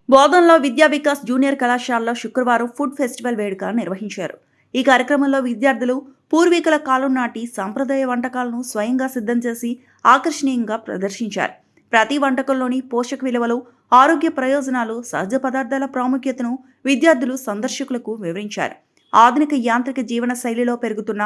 బోధనలో విద్యా వికాస్ జూనియర్ కళాశాలలో శుక్రవారం ఫుడ్ ఫెస్టివల్ వేడుక నిర్వహించారు. ఈ కార్యక్రమంలో విద్యార్థులు పూర్వీకుల కాలం నాటి సాంప్రదాయ వంటకాలను స్వయంగా సిద్ధం చేసి ఆకర్షణీయంగా ప్రదర్శించారు. ప్రతి వంటకంలోని పోషక విలువలు, ఆరోగ్య ప్రయోజనాలు, సహజ పదార్థాల ప్రాముఖ్యతను విద్యార్థులు సందర్శకులకు వివరించారు. ఆధునిక యాంత్రిక జీవన శైలిలో పెరుగుతున్న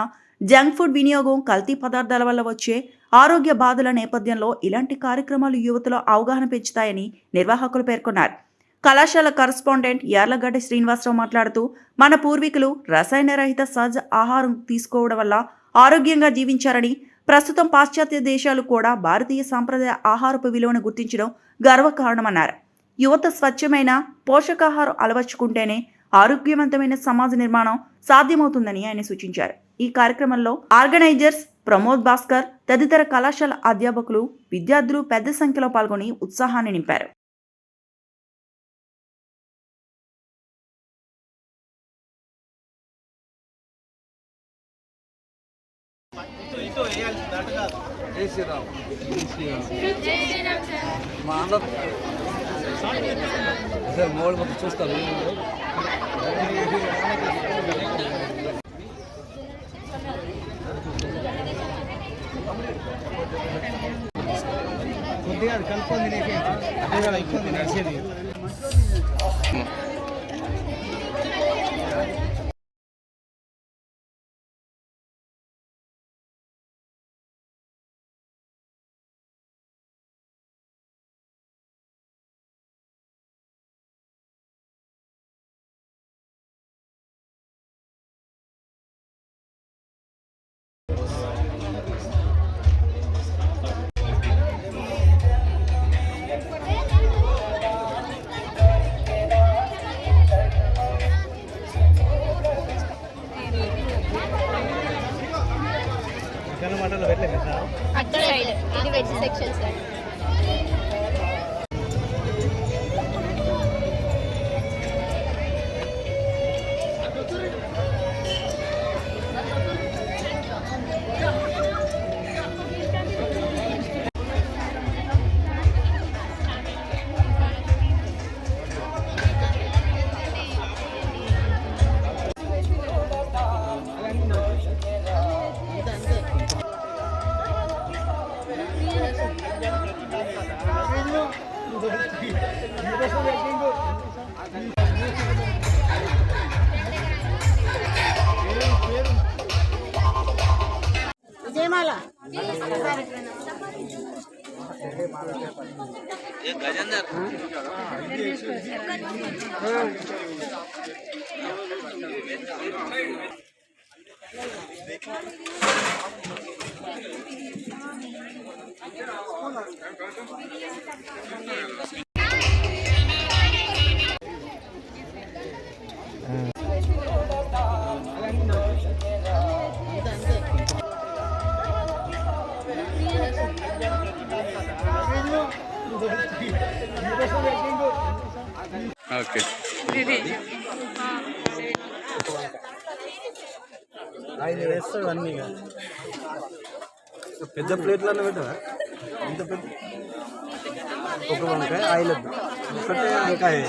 జంక్ ఫుడ్ వినియోగం, కల్తీ పదార్థాల వల్ల వచ్చే ఆరోగ్య బాధల నేపథ్యంలో ఇలాంటి కార్యక్రమాలు యువతలో అవగాహన పెంచుతాయని నిర్వాహకులు పేర్కొన్నారు. కళాశాల కరస్పాండెంట్ యార్లగడ్డ శ్రీనివాసరావు మాట్లాడుతూ, మన పూర్వీకులు రసాయన రహిత సహజ ఆహారం తీసుకోవడం వల్ల ఆరోగ్యంగా జీవించారని, ప్రస్తుతం పాశ్చాత్య దేశాలు కూడా భారతీయ సాంప్రదాయ ఆహారపు విలువను గుర్తించడం గర్వకారణమన్నారు. యువత స్వచ్ఛమైన పోషకాహారం అలవర్చుకుంటేనే ఆరోగ్యవంతమైన సమాజ నిర్మాణం సాధ్యమవుతుందని ఆయన సూచించారు. ఈ కార్యక్రమంలో ఆర్గనైజర్స్ ప్రమోద్ భాస్కర్ తదితర కళాశాల అధ్యాపకులు, విద్యార్థులు పెద్ద సంఖ్యలో పాల్గొని ఉత్సాహాన్ని నింపారు. జై శ్రీరామ్. మా అందరూ సార్ మోడల్ మొత్తం చూస్తాను. కొద్దిగా కలుపుకొని తినేసి అదే కదా ఎక్కువ తినేసేది. అక్కడ సైడ్ ఇది veg section sir. విజయమాల Gajender okay. ఆయన వేస్తాడు అన్నీ పెద్ద ప్లేట్లలో పెట్టవా? ఇంత పెద్ద ఒక వంకాయ ఆయిల్ ఒకటే వంకాయ.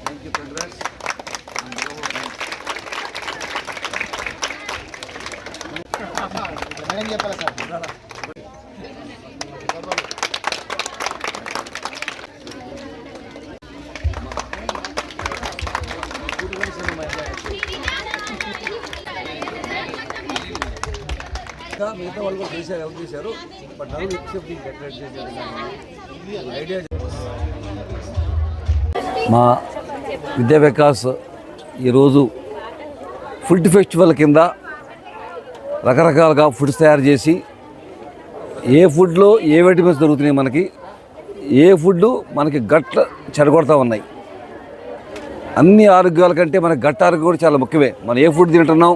Thank you, congrats. మిగతా వాళ్ళు కూడా చేశారు, ఎవరు చేశారు, బట్ నన్ను ఎక్సెప్ట్ డెకరేట్ చేశారు ఐడియా. మా విద్యా వికాస్ ఈరోజు ఫుడ్ ఫెస్టివల్ కింద రకరకాలుగా ఫుడ్స్ తయారు చేసి, ఏ ఫుడ్లో ఏ విటమిన్స్ దొరుకుతున్నాయి, మనకి ఏ ఫుడ్ మనకి గట్ల చెడగొడతా ఉన్నాయి. అన్ని ఆరోగ్యాల కంటే మనకి గట్ట ఆరోగ్యం కూడా చాలా ముఖ్యమే. మనం ఏ ఫుడ్ తింటున్నాం,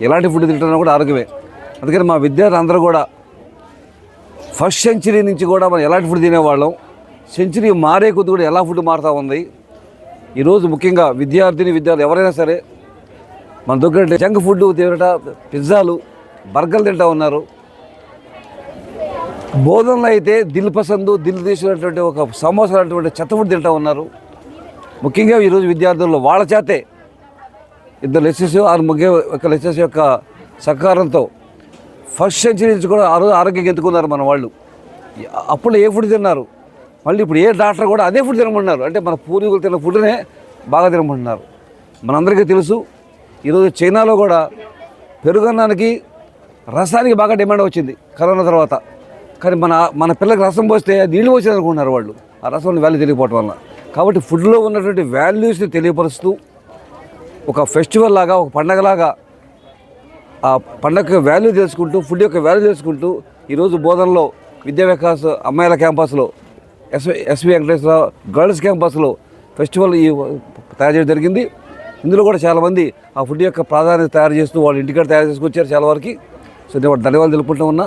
ఎలాంటి ఫుడ్ తింటున్నాం కూడా ఆరోగ్యమే. అందుకని మా విద్యార్థులు అందరూ కూడా ఫస్ట్ సెంచరీ నుంచి కూడా మనం ఎలాంటి ఫుడ్ తినేవాళ్ళం, సెంచరీ మారే కొద్ది కూడా ఎలా ఫుడ్ మారుతూ ఉంది. ఈరోజు ముఖ్యంగా విద్యార్థులు ఎవరైనా సరే మన దగ్గర జంక్ ఫుడ్ తినట, పిజ్జాలు, బర్గర్లు తింటూ ఉన్నారు. బోధనలో అయితే దిల్ పసందు, దిల్ తీసుకున్నటువంటి ఒక సమోసా అటువంటి చెత్త ఫుడ్ తింటూ ఉన్నారు. ముఖ్యంగా ఈరోజు విద్యార్థులు వాళ్ళ చేతే ఇద్దరు లెక్చర్స్ ఒక లెక్చర్స్ యొక్క సహకారంతో ఫస్ట్ సెంచరీ నుంచి కూడా ఆరోగ్యంగా ఎత్తుకున్నారు మన వాళ్ళు. అప్పుడు ఏ ఫుడ్ తిన్నారు, మళ్ళీ ఇప్పుడు ఏ డాక్టర్ కూడా అదే ఫుడ్ తినమంటున్నారు. అంటే మన పూర్వీకులు తిన్న ఫుడ్నే బాగా తినమంటున్నారు. మనందరికీ తెలుసు ఈరోజు చైనాలో కూడా పెరుగన్నానికి రసానికి బాగా డిమాండ్ వచ్చింది కరోనా తర్వాత. కానీ మన పిల్లలకి రసం పోస్తే నీళ్ళు పోసేది అనుకుంటున్నారు వాళ్ళు, ఆ రసం వాల్యూ తెలియకపోవటం వల్ల. కాబట్టి ఫుడ్లో ఉన్నటువంటి వాల్యూస్ని తెలియపరుస్తూ ఒక ఫెస్టివల్ లాగా, ఒక పండగలాగా ఆ పండగ వాల్యూ తెలుసుకుంటూ, ఫుడ్ యొక్క వాల్యూ తెలుసుకుంటూ ఈరోజు బోధనలో విద్యా వికాస్ అమ్మాయిల క్యాంపస్లో, ఎస్వి వెంకటేశ్వర గర్ల్స్ క్యాంపస్లో ఫెస్టివల్ తయారు చేయడం జరిగింది. ఇందులో కూడా చాలామంది ఆ ఫుడ్ యొక్క ప్రాధాన్యత తయారు చేస్తూ వాళ్ళు ఇంటికాడ తయారు చేసుకొచ్చారు చాలా వరకు. సో నేను ధన్యవాదాలు తెలుపుకుంటూ ఉన్నా.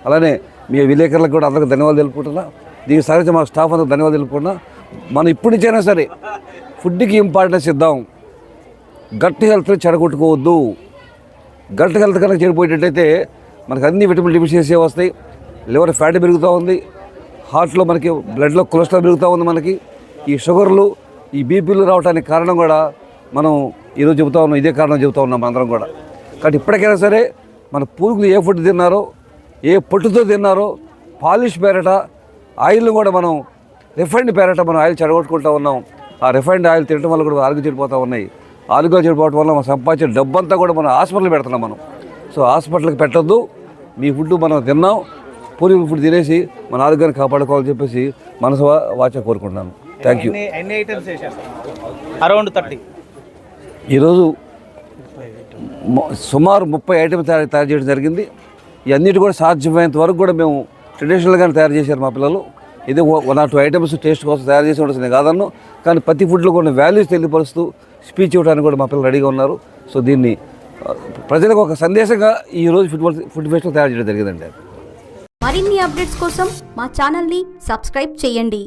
అలానే మీ విలేకరులకు కూడా అందరికీ ధన్యవాదాలు తెలుపుకుంటున్నా. దీనికి సహజ మా స్టాఫ్ అందరికి ధన్యవాదాలు తెలుపుకుంటున్నా. మనం ఇప్పటి నుంచైనా సరే ఫుడ్కి ఇంపార్టెన్స్ ఇద్దాం. గట్ హెల్త్ని చెడగొట్టుకోవద్దు. గట్ హెల్త్ కనుక చెడిపోయేటట్టయితే మనకు అన్ని విటమిన్ డెఫిషియన్సీ వస్తాయి. లివర్ ఫ్యాట్ పెరుగుతూ ఉంది, హార్ట్లో మనకి బ్లడ్లో కొలెస్ట్రాల్ పెరుగుతూ ఉంది. మనకి ఈ షుగర్లు, ఈ బీపీలు రావడానికి కారణం కూడా మనం ఈరోజు చెబుతా ఉన్నాం, ఇదే కారణం చెబుతూ ఉన్నాం అందరం కూడా. కాబట్టి ఇప్పటికైనా సరే మన పూర్వీకులు ఏ ఫుడ్ తిన్నారో, ఏ పొట్టుతో తిన్నారో, పాలిష్ పేరట ఆయిల్ని కూడా మనం రిఫైన్డ్ పేరట మనం ఆయిల్ చెడగొట్టుకుంటూ ఉన్నాం. ఆ రిఫైన్డ్ ఆయిల్ తినడం వల్ల కూడా ఆరోగ్యం చెడిపోతూ ఉన్నాయి. ఆరోగ్యం చెడిపోవడం వల్ల మనం సంపాదించే డబ్బంతా కూడా మనం హాస్పిటల్ పెడుతున్నాం మనం. సో హాస్పిటల్కి పెట్టొద్దు. మీ ఫుడ్ మనం తిన్నాం, పూర్వీకుల ఫుడ్ తినేసి మన ఆరోగ్యాన్ని కాపాడుకోవాలని చెప్పేసి మనసు వాచ కోరుకుంటున్నాను. Thank you. అరౌండ్ 30 ఈరోజు సుమారు 30 ఐటమ్స్ తయారు చేయడం జరిగింది. ఇవన్నిటి కూడా సాధ్యమైనంత వరకు కూడా మేము ట్రెడిషనల్గానే తయారు చేశారు మా పిల్లలు. ఇది 1 or 2 ఐటమ్స్ టేస్ట్ కోసం తయారు చేసి ఉండొచ్చు కాదన్ను, కానీ ప్రతి ఫుడ్లో కొన్ని వాల్యూస్ తెలియపరుస్తూ స్పీచ్ ఇవ్వడానికి కూడా మా పిల్లలు రెడీగా ఉన్నారు. సో దీన్ని ప్రజలకు ఒక సందేశంగా ఈరోజు ఫుడ్ ఫెస్టివల్ తయారు చేయడం జరిగిందండి. మరిన్ని అప్డేట్స్ కోసం మా ఛానల్ని సబ్స్క్రైబ్ చేయండి.